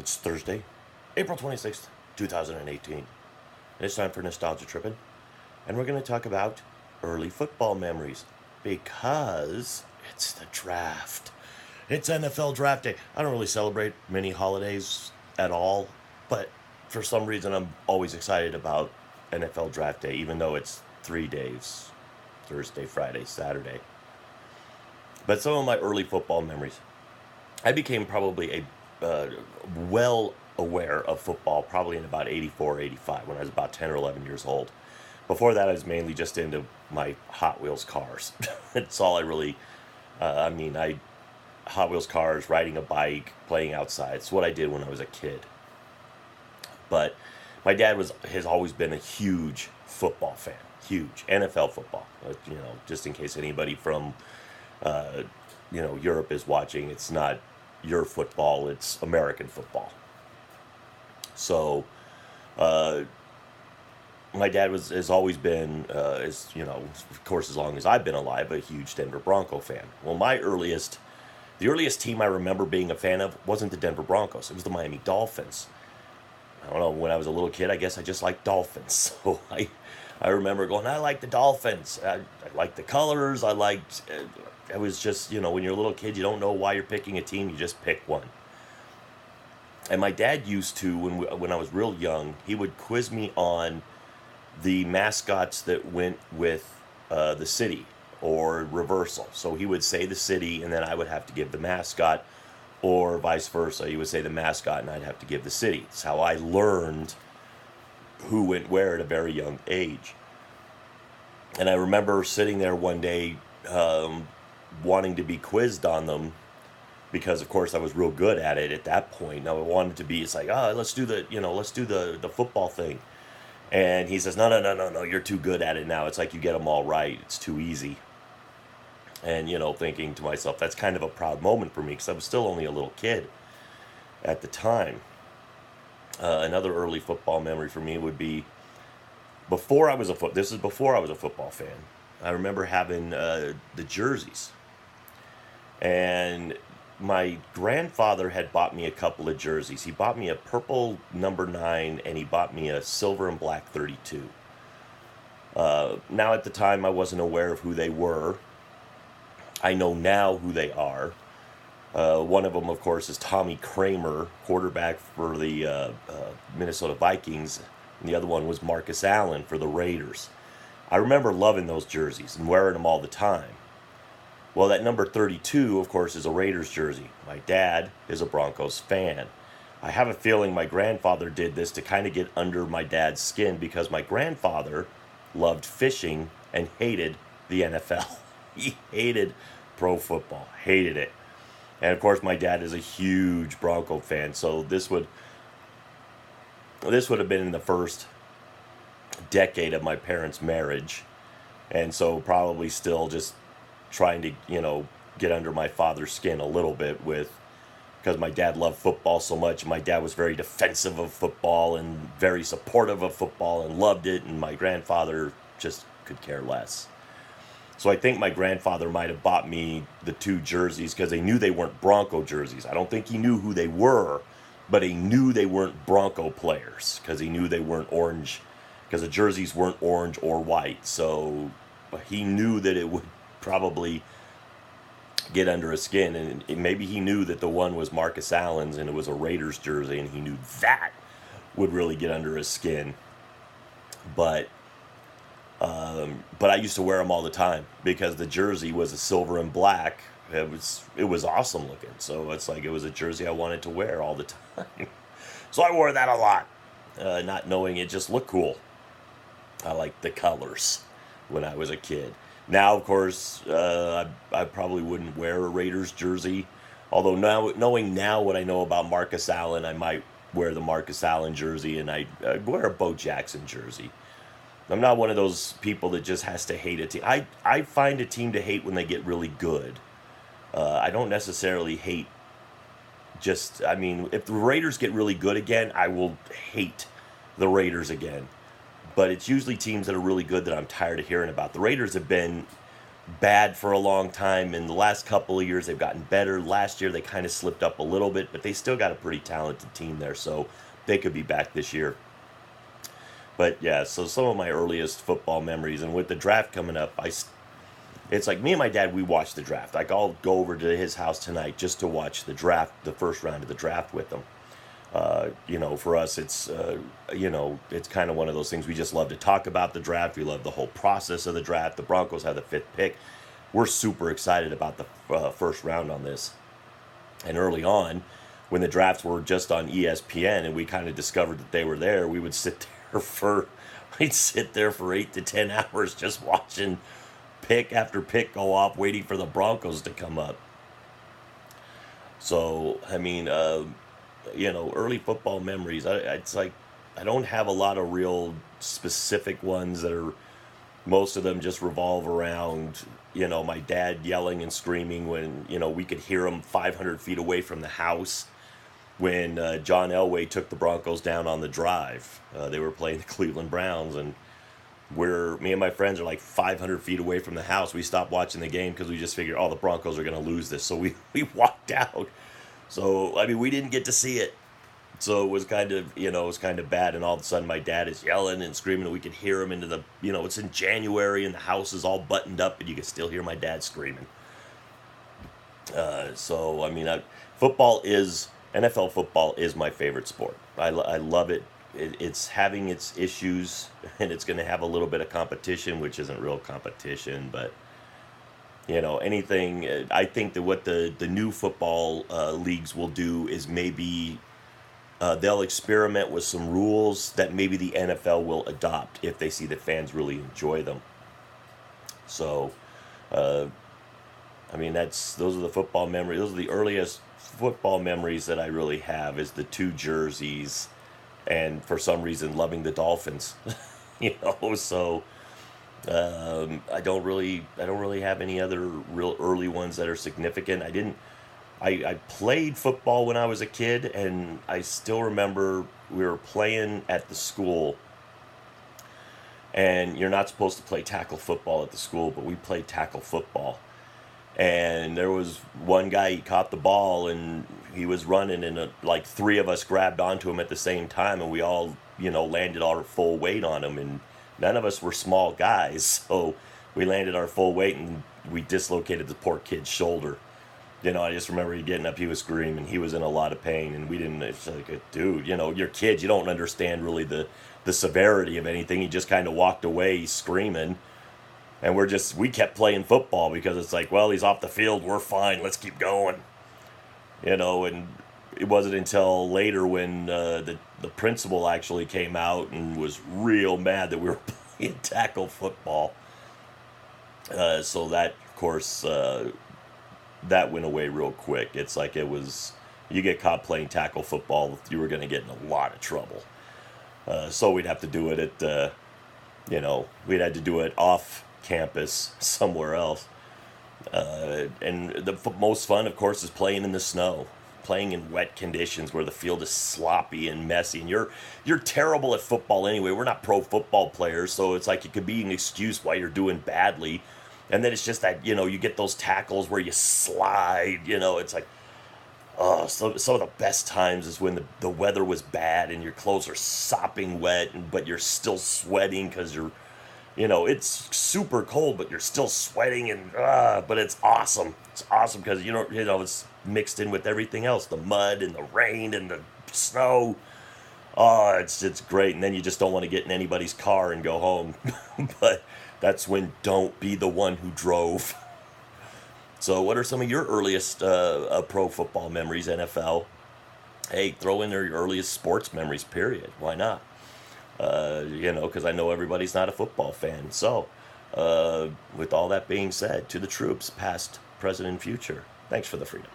It's Thursday, April 26th, 2018. And it's time for Nostalgia Trippin'. And we're going to talk about early football memories because it's the draft. It's NFL draft day. I don't really celebrate many holidays at all, but for some reason I'm always excited about NFL draft day, even though it's 3 days: Thursday, Friday, Saturday. But some of my early football memories. I became probably well aware of football probably in about 84, 85 when I was about 10 or 11 years old. Before that, I was mainly just into my Hot Wheels cars. That's all I really, Hot Wheels cars, riding a bike, playing outside. It's what I did when I was a kid. But my dad has always been a huge football fan, huge NFL football. Just in case anybody from Europe is watching, it's not your football, it's American football. So, my dad has always been, of course, as long as I've been alive, a huge Denver Bronco fan. Well, the earliest team I remember being a fan of wasn't the Denver Broncos, it was the Miami Dolphins. I don't know, when I was a little kid, I guess I just liked dolphins. So I remember going, I like the Dolphins. I liked the colors. It was just, when you're a little kid, you don't know why you're picking a team. You just pick one. And my dad used to, when I was real young, he would quiz me on the mascots that went with the city or reversal. So he would say the city, and then I would have to give the mascot, or vice versa. He would say the mascot, and I'd have to give the city. It's how I learned who went where at a very young age. And I remember sitting there one day wanting to be quizzed on them because, of course, I was real good at it at that point. Now I wanted to be, it's like, let's do the football thing. And he says, no, you're too good at it now. It's like you get them all right. It's too easy. And, thinking to myself, that's kind of a proud moment for me because I was still only a little kid at the time. Another early football memory for me would be before I was a football fan. I remember having the jerseys. And my grandfather had bought me a couple of jerseys. He bought me a purple number 9 and he bought me a silver and black 32. Now at the time I wasn't aware of who they were. I know now who they are. One of them, of course, is Tommy Kramer, quarterback for the Minnesota Vikings. And the other one was Marcus Allen for the Raiders. I remember loving those jerseys and wearing them all the time. Well, that number 32, of course, is a Raiders jersey. My dad is a Broncos fan. I have a feeling my grandfather did this to kind of get under my dad's skin because my grandfather loved fishing and hated the NFL. He hated pro football, hated it. And of course, my dad is a huge Bronco fan, so this would have been in the first decade of my parents' marriage, and so probably still just trying to, get under my father's skin a little bit because my dad loved football so much. My dad was very defensive of football and very supportive of football and loved it, and my grandfather just could care less. So I think my grandfather might have bought me the two jerseys because they knew they weren't Bronco jerseys. I don't think he knew who they were, but he knew they weren't Bronco players because he knew they weren't orange, because the jerseys weren't orange or white. So he knew that it would probably get under his skin, and maybe he knew that the one was Marcus Allen's and it was a Raiders jersey, and he knew that would really get under his skin. But I used to wear them all the time because the jersey was a silver and black. It was awesome looking. So it's like it was a jersey I wanted to wear all the time. So I wore that a lot, not knowing it just looked cool. I liked the colors when I was a kid. Now, of course, I probably wouldn't wear a Raiders jersey. Although now, knowing now what I know about Marcus Allen, I might wear the Marcus Allen jersey and I'd wear a Bo Jackson jersey. I'm not one of those people that just has to hate a team. I find a team to hate when they get really good. I don't necessarily hate if the Raiders get really good again, I will hate the Raiders again. But it's usually teams that are really good that I'm tired of hearing about. The Raiders have been bad for a long time. In the last couple of years, they've gotten better. Last year, they kind of slipped up a little bit, but they still got a pretty talented team there, so they could be back this year. But yeah, so some of my earliest football memories, and with the draft coming up, it's like me and my dad, we watch the draft. Like I'll go over to his house tonight just to watch the draft, the first round of the draft with him. For us, it's kind of one of those things. We just love to talk about the draft. We love the whole process of the draft. The Broncos have the fifth pick. We're super excited about the first round on this. And early on, when the drafts were just on ESPN and we kind of discovered that they were there, we'd sit there for 8 to 10 hours just watching pick after pick go off, waiting for the Broncos to come up. So, I mean, early football memories. It's like I don't have a lot of real specific ones that are. Most of them just revolve around, my dad yelling and screaming when, we could hear him 500 feet away from the house when John Elway took the Broncos down on the drive. They were playing the Cleveland Browns, and me and my friends are like 500 feet away from the house. We stopped watching the game because we just figured, the Broncos are going to lose this. So we walked out. So, I mean, we didn't get to see it. So it was kind of bad. And all of a sudden my dad is yelling and screaming, and we could hear him into the, it's in January and the house is all buttoned up and you can still hear my dad screaming. NFL football is my favorite sport. I love it. It's having its issues, and it's going to have a little bit of competition, which isn't real competition, but anything. I think that what the new football leagues will do is maybe they'll experiment with some rules that maybe the NFL will adopt if they see that fans really enjoy them. So, those are the football memories. Those are the earliest football memories that I really have, is the two jerseys, and for some reason loving the Dolphins. So. I don't really have any other real early ones that are significant. I played football when I was a kid, and I still remember we were playing at the school, and you're not supposed to play tackle football at the school, but we played tackle football. And there was one guy, he caught the ball, and he was running, and like three of us grabbed onto him at the same time, and we all, landed our full weight on him, and none of us were small guys, so we landed our full weight and we dislocated the poor kid's shoulder. I just remember he getting up, he was screaming, he was in a lot of pain, and we didn't, it's like, dude, you're kids, you don't understand really the severity of anything. He just kind of walked away screaming, and we kept playing football because it's like, well, he's off the field, we're fine, let's keep going. And it wasn't until later when the principal actually came out and was real mad that we were playing tackle football. So that, of course, that went away real quick. It's like you get caught playing tackle football, you were going to get in a lot of trouble. So we'd have to do it we'd had to do it off campus somewhere else. And the most fun, of course, is playing in the snow. Playing in wet conditions where the field is sloppy and messy, and you're terrible at football anyway. We're not pro football players, so it's like it could be an excuse why you're doing badly. And then it's just that, you get those tackles where you slide, it's like, so some of the best times is when the weather was bad and your clothes are sopping wet, but you're still sweating because it's super cold, but you're still sweating, and but it's awesome. It's awesome because it's mixed in with everything else, the mud and the rain and the snow. Oh, it's great. And then you just don't want to get in anybody's car and go home. But that's when don't be the one who drove. So what are some of your earliest pro football memories, NFL? Hey, throw in there your earliest sports memories, period. Why not? Because I know everybody's not a football fan. So, with all that being said, to the troops, past, present, and future, thanks for the freedom.